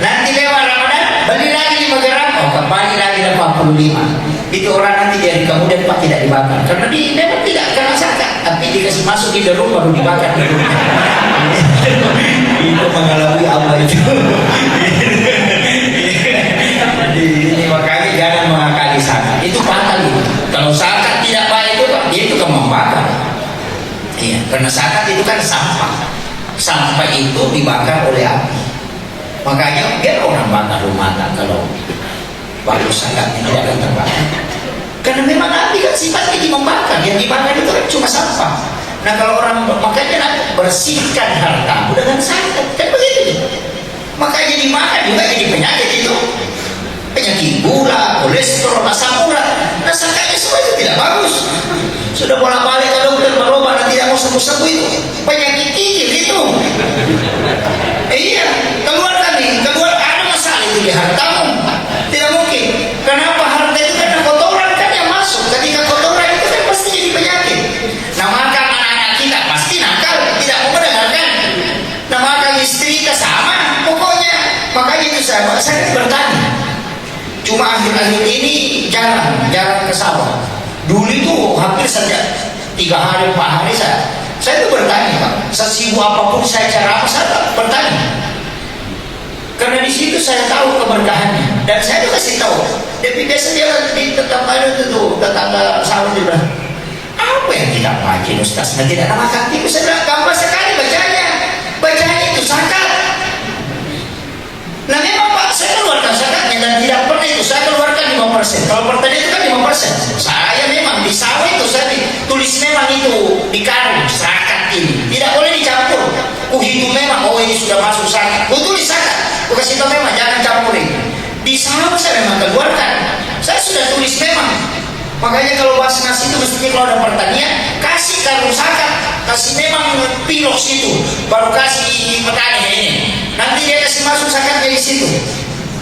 Nanti lewat Ramadan beli lagi 5 gram, kembali lagi 85. Itu orang nanti dari kemudian Pak tidak dibakar karena dia memang tidak kena zakat, tapi dikasih masuk di dalam baru dibakar. Itu mengalami apa itu? Ini makanya jangan mengakali zakat. Itu fatal itu. Kalau zakat tidak baik itu Pak, dia itu membakar. Iya, karena zakat itu kan sampah. Sampah itu dibakar oleh api. Makanya biar orang bakar rumah tangga kalau bagus zakatnya tidak akan terbakar. Karena memang api kan sifatnya membakar. Yang dibakar itu kan cuma sampah. Nah kalau orang makanya bersihkan hartamu dengan zakat, kan begitu. Makanya dimakan juga jadi penyakit itu. Penyakit gula, kolesterol, asam urat. Nah zakatnya semua itu tidak bagus. Sudah bolak-balik ke dokter berobat dan tidak mau sembuh-sembuh itu penyakit kikir itu. Iya, keluarkan nih, ada masalah itu di hartamu. Tidak mungkin. Kenapa? Harta itu karena kotoran kan yang masuk. Ketika kotoran itu kan pasti jadi penyakit. Nah maka anak-anak kita pasti nakal, tidak mau mendengarkan. Nah maka istri kita sama, pokoknya. Makanya itu saya bertanya. Cuma akhir-akhir ini jarang ke sawah. Dulu itu hampir setiap 3 hari 4 hari saya itu bertanya Pak, sesibuk apapun saya ceramah saya bertanya, karena di situ saya tahu keberkahannya dan saya juga kasih tahu. Tapi biasa dia di tetangga itu tetangga sawah dia bilang, apa yang tidak baca Ustaz? Nah, tidak ada makan tipu. Saya bilang gampang sekali bacanya itu zakat. Nah memang Pak, saya keluarkan zakatnya dan tidak pernah itu saya keluarkan 5%. Kalau pertanian itu kan 5%. Saya memang di sawah itu saya tulis memang itu di karung zakat ini. Tidak boleh dicampur. Itu memang, oh ini sudah masuk zakat. Tulis zakat. Kasih tahu memang jangan campurin. Di sawah saya memang keluarkan. Saya sudah tulis memang. Makanya kalau bahas nasi itu mestinya kalau ada pertanian kasih karung zakat, kasih memang piloks itu, baru kasih petani ini. Nanti dia kasih masuk zakatnya di situ.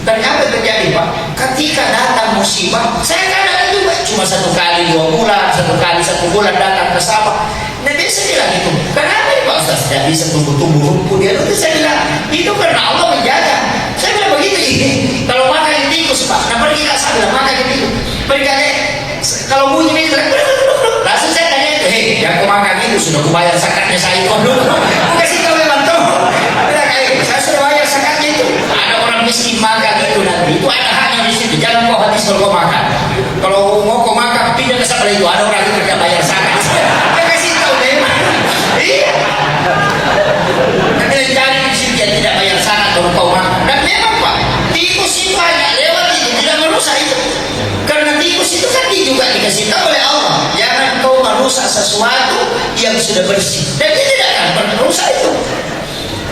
Ternyata terjadi Pak, ketika datang musibah, saya kadang juga cuma 1 kali 2 bulan, 1 kali 1 bulan datang ke sawah. Nah biasa bilang itu, kenapa nih Pak Ustaz? Tidak bisa tumbuh-tumbuh rumput dia. Lalu saya bilang, itu karena Allah menjaga. Saya bilang begitu ini. Kalau makan tikus Pak, nah pergi saya bilang makan tikus. Pergi kalau bunyi ini, langsung saya sudah kubayar zakatnya saya itu. Aduh, aku kasih tahu memang tuh. Bilang, saya sudah bayar zakatnya itu. Ada orang miskin makan itu nanti. Itu ada haknya di situ. Jangan kau habis kalau kau makan. Kalau mau kau makan, pindah ke sebelah itu. Ada orang itu tidak bayar zakat. Dia kasih tahu memang. Iya. Nanti cari di situ yang tidak bayar zakat kalau kau makan. Dan memang Pak, tikus itu hanya lewat itu, tidak merusak itu. Karena tikus itu kan juga dikasih tahu oleh Allah, jangan kau merusak sesuatu yang sudah bersih, dan dia tidak akan pernah merusak itu.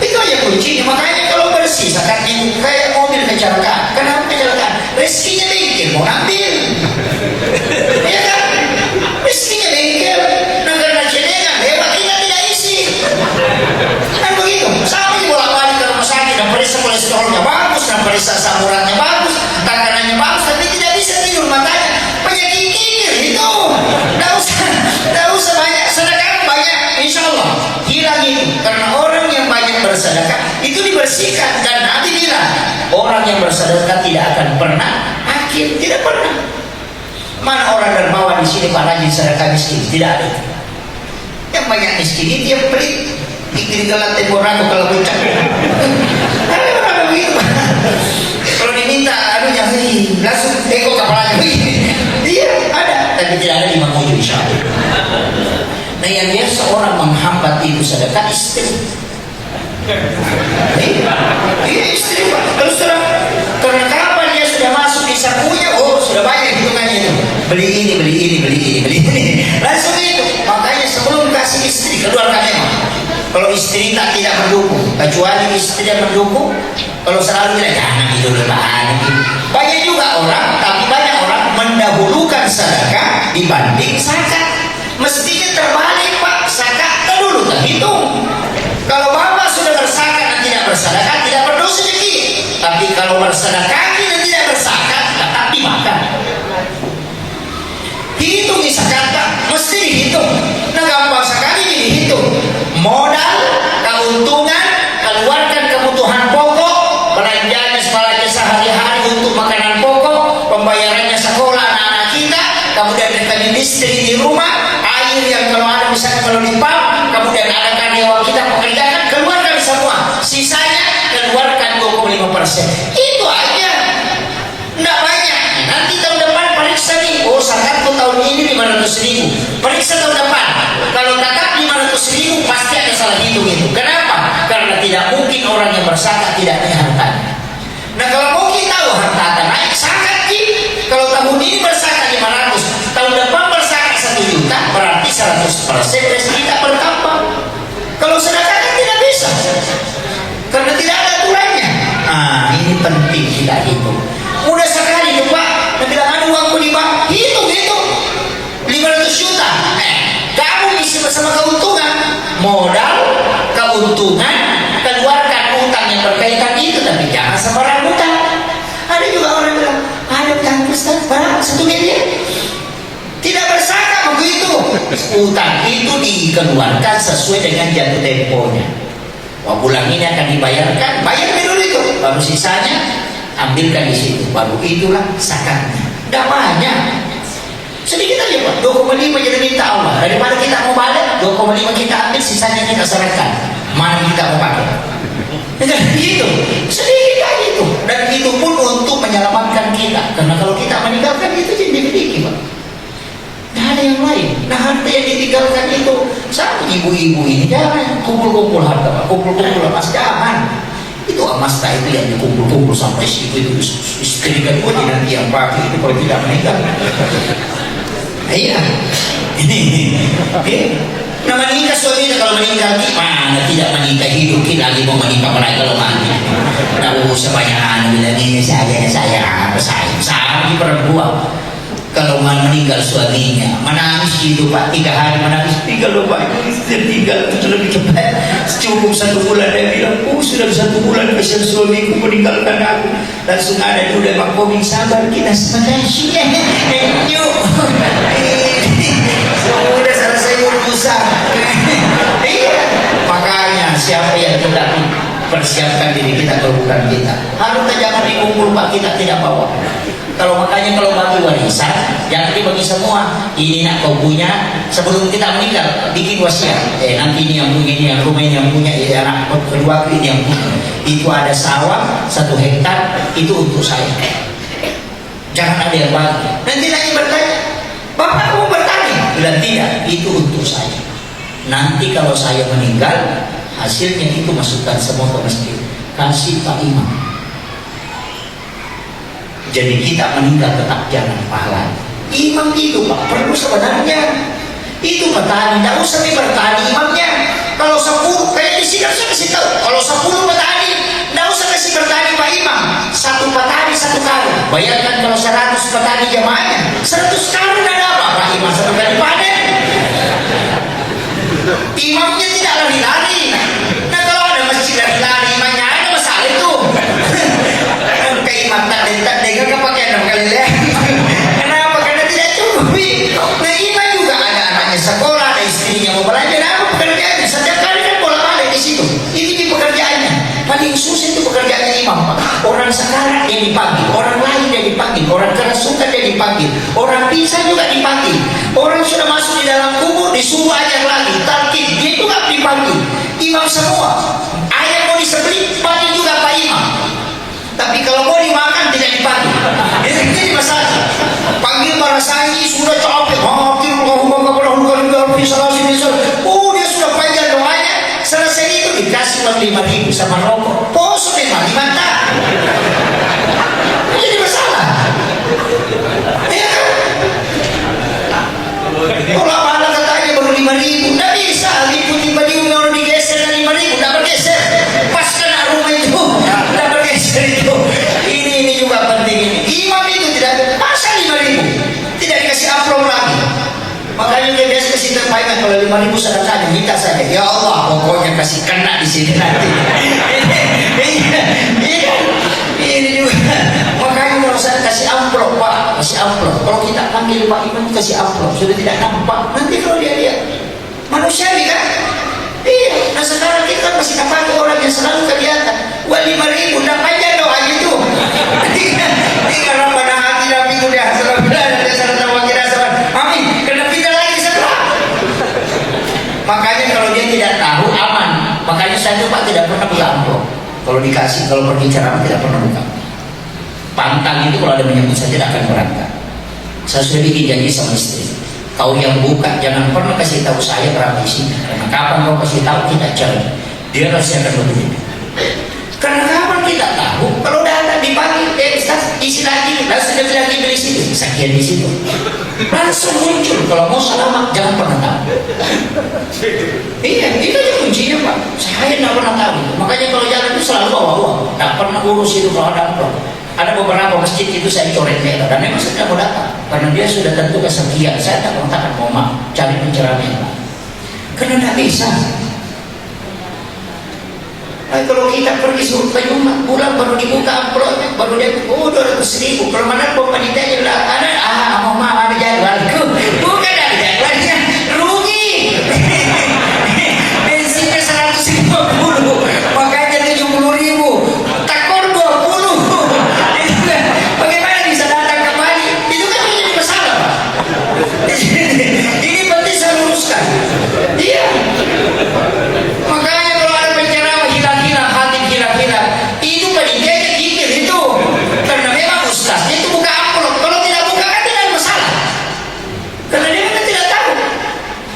Itu aja kuncinya. Makanya kalau bersih zakatnya kayak mobil kecelakaan. Kenapa kecelakaan? Rezekinya bengkel mau ambil, ya kan? Rezekinya bengkel, nah karena celengan lewat kita tidak isi, kan begitu. Sama juga bolak-balik ke rumah sakit, dan periksa kolesterolnya bagus, dan periksa asam uratnya bagus, tekanannya bagus, tapi tidak bisa tidur. Makanya penyakit kikir itu tidak usah banyak sedekah, banyak insya Allah hilang itu. Karena orang yang banyak bersedekah itu dibersihkan, dan Nabi bilang orang yang bersedekah tidak akan pernah akhir, tidak pernah. Mana orang dermawan di sini Pak rajin sedekah miskin? Tidak ada. Yang banyak miskin itu yang pelit, bikin gelat tembok ragu kalau bocah. Ada begitu. Kalau diminta anunya langsung tengok kepalanya begini. Iya ada, tapi tidak ada di Mamuju insya Allah. Nah yang biasa orang menghambat itu sedekah istri. Iya istri Pak. Kalau sudah, karena kapan dia sudah masuk di sakunya, oh sudah banyak hitungannya itu. Beli ini, beli ini, beli ini, beli ini. Langsung itu. Makanya sebelum kasih istri keluarkan memang. Kalau istri tak tidak mendukung, kecuali istri yang mendukung. Kalau selalu bilang jangan itu lebaran. Banyak juga orang, tapi banyak orang mendahulukan sedekah dibanding zakat. Mestinya terbalik Pak, zakat dulu terhitung. Kalau bapak sudah berzakat dan tidak bersedekah, tidak perlu sedekah. Tapi kalau bersedekah dan tidak berzakat, tetap dimakan. Hitung zakat, mesti dihitung. Nah gampang sekali dihitung. Modal, keuntungan, keluarkan kebutuhan pokok, belanjanya sebelanja sehari-hari untuk makanan pokok, pembayarannya sekolah anak-anak kita, kemudian rekening listrik di rumah, air yang kalau ada misalnya kalau di pump, kemudian ada karyawan kita pekerjakan, keluarkan semua. Sisanya keluarkan 25%. Itu aja. Enggak banyak. Nanti tahun depan periksa nih. Oh zakatku tahun ini 500.000. Periksa tahun depan. Kalau tetap 500.000 pasti ada salah hitung itu. Kenapa? Karena tidak mungkin orang yang berzakat tidak naik hartanya. Nah kalau mau kita tahu harta naik zakat kalau tahun ini berzakat 500, tahun depan berzakat 1 juta, berarti 100% rezeki kita bertambah. Kalau sedekah kan tidak bisa, karena tidak ada aturannya. Ini penting kita hitung. Mudah sekali tuh Pak, bilang ada uangku di bank, hitung 500 juta. Kamu isi bersama keuntungan, modal, keuntungan, keluarkan utang yang berkaitan itu, tapi jangan sembarang utang. Ada juga orang bilang, ada utang Ustaz, berapa? 1 miliar. Tidak berzakat begitu. Utang itu dikeluarkan sesuai dengan jatuh temponya. Wah bulan ini akan dibayarkan, bayar dulu itu, baru sisanya ambilkan di situ, baru itulah zakatnya. Tidak banyak, sedikit aja Pak, 2,5 jadi minta Allah. Daripada kita mau balik, 2,5 kita ambil, sisanya kita serahkan. Mana kita mau pakai? Gitu, sedikit aja itu. Dan itu pun untuk menyelamatkan kita. Karena kalau kita meninggalkan itu jadi dimiliki Pak. Tidak ada yang lain. Nah harta yang ditinggalkan itu, sama ibu-ibu ini jangan kumpul-kumpul harta Pak, kumpul-kumpul emas jangan. Itu emas tak itu yang dikumpul-kumpul sampai itu istri kedua nanti yang pakai itu kalau tidak meninggal. Iya. Nah menikah suaminya kalau meninggal gimana? Tidak menikah hidup lagi mau menikah mereka kalau mati. Nah usah banyak bilang ini saya apa saya perempuan. Kalau meninggal suaminya menangis gitu Pak, 3 hari menangis, tinggal loh Pak, tinggal itu lebih cepat, cukup 1 bulan. Dia bilang sudah 1 bulan kasihan suamiku meninggalkan aku. Langsung ada udah Pak Koming, sabar kita sebenarnya yuk sudah selesai urusan. Iya makanya siapa yang tidak Persiapkan diri kita kalau bukan kita. Harta jangan dikumpul Pak, kita tidak bawa. Makanya kalau bagi warisan jangan dibagi semua. Ini nak kau punya, sebelum kita meninggal bikin wasiat. Nanti ini yang punya, ini yang rumah ini yang punya, anak kedua ini yang punya. Itu ada sawah 1 hektar, itu untuk saya. Jangan ada yang bagi. Nanti lagi bertanya, Bapak mau bertani? Bilang tidak, itu untuk saya. Nanti kalau saya meninggal, hasilnya itu masukkan semua ke masjid. Kasih Pak Imam. Jadi kita meninggal tetap jangan pahala. Imam itu Pak perlu sebenarnya. Itu petani, tidak usah bertani imamnya. Kalau 10, kayak di sini saya kasih tahu. Kalau 10 petani, tidak usah kasih bertani Pak Imam. 1 petani 1 karung. Bayangkan kalau 100 petani jamaahnya, 100 karung ada apa Pak Imam? 1 kali panen. Imamnya tidak lari-lari. Nah kalau ada masjid lari-lari, imamnya ada masalah itu. Kayak imam tak dengar pakai 6 kali lihat. Kenapa? Karena tidak cukup. Nah imam juga ada anaknya sekolah, ada istrinya mau belajar, apa pekerjaannya? Setiap kali kan bolak-balik di situ. Ini pekerjaannya. Paling susah itu pekerjaannya imam. Orang sekarang yang dipanggil, orang lain yang dipanggil, orang kerasukan yang dipanggil, orang pingsan juga dipanggil, orang sudah masuk di dalam kubur disuruh ayat lagi, tarkib, dia juga dipanggil. Imam semua. Ayat mau disebeli, panggil juga Pak Imam. Tapi kalau mau dimakan tidak dipanggil. Ini masalah. Panggil para saji sudah capek. Dia sudah panjang doanya. Selesai itu dikasih uang 5.000 sama rokok. Poso 5 tak. Jadi masalah. Ya kan? Kalau apa katanya baru 5.000, tidak bisa. Liputin badiunya orang digeser dan 5.000, tidak bergeser. Pas kena rumah itu, tidak bergeser itu. Ini juga penting ini. Imam itu tidak masa 5.000, tidak dikasih amplop lagi. Makanya dia biasa kasih terbaikkan kalau 5.000 sedekahnya minta saja. Ya Allah, pokoknya kasih kena di sini nanti. Ini juga. Makanya kalau saya kasih amplop Pak, kasih amplop. Kalau kita panggil Pak Imam kasih amplop, sudah tidak nampak. Nanti kalau dia lihat manusiawi kan? Iya. Nah sekarang kita kan masih pakai orang yang selalu kelihatan. Wah 5.000, udah panjang doa gitu. Ini karena pada hati Nabi udah selalu bilang dia salah tahu kira salah. Amin. Kena pindah lagi setelah. Makanya kalau dia tidak tahu aman. Makanya saya tuh Pak tidak pernah buka amplop. Kalau dikasih, kalau pergi ceramah tidak pernah buka. Pantang itu kalau ada menyebut saja tidak akan berangkat. Saya sudah bikin janji sama istri. Kau yang buka jangan pernah kasih tahu saya berapa isinya. Karena kapan kau kasih tahu kita cari. Dia pasti akan begitu. Karena kapan kita tahu kalau udah ada dipanggil, isi lagi, langsung dia lagi beli situ, sekian di situ. Langsung muncul. Kalau mau selamat jangan pernah tahu. Iya, itu aja kuncinya Pak. Saya tidak pernah tahu. Makanya kalau jalan itu selalu bawa uang. Tidak pernah urus itu kalau ada amplop. Ada beberapa masjid itu saya coret mereka dan memang saya mau datang karena dia sudah tentu kesekian. Saya tak kontakkan mau cari penceramah karena tidak bisa. Nah, kalau kita pergi suruh ke rumah pulang baru dibuka amplopnya, baru dia 200.000. Kalau mana pemerintahnya bilang ada mau ada jadwalku, bukan ada jadwalnya, rugi. Bensinnya 150, makanya 70.000. Takor 20. Bagaimana bisa datang kembali? Itu kan menjadi masalah Pak. Ini penting saya luruskan. Iya. Makanya kalau ada penceramah hilang-hilang, hati hilang-hilang, itu panitia kikir itu. Karena memang ustaznya itu buka amplop. Kalau tidak buka kan tidak ada masalah. Karena dia kan tidak tahu.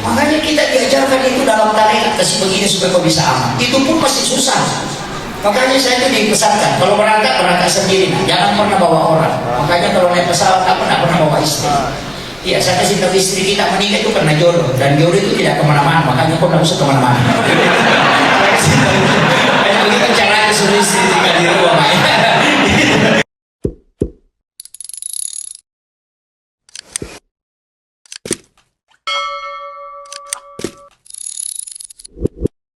Makanya kita diajarkan itu dalam tarekat kasih begini supaya kau bisa aman. Itu pun pasti susah. Makanya saya itu dipesankan kalau berangkat sendiri, jangan pernah bawa orang. Makanya kalau naik pesawat tak pernah bawa istri. Iya, saya kasih tahu istri kita menikah itu karena jodoh dan jodoh itu tidak kemana-mana. Makanya kau tidak usah kemana-mana. Begitu caranya suruh istri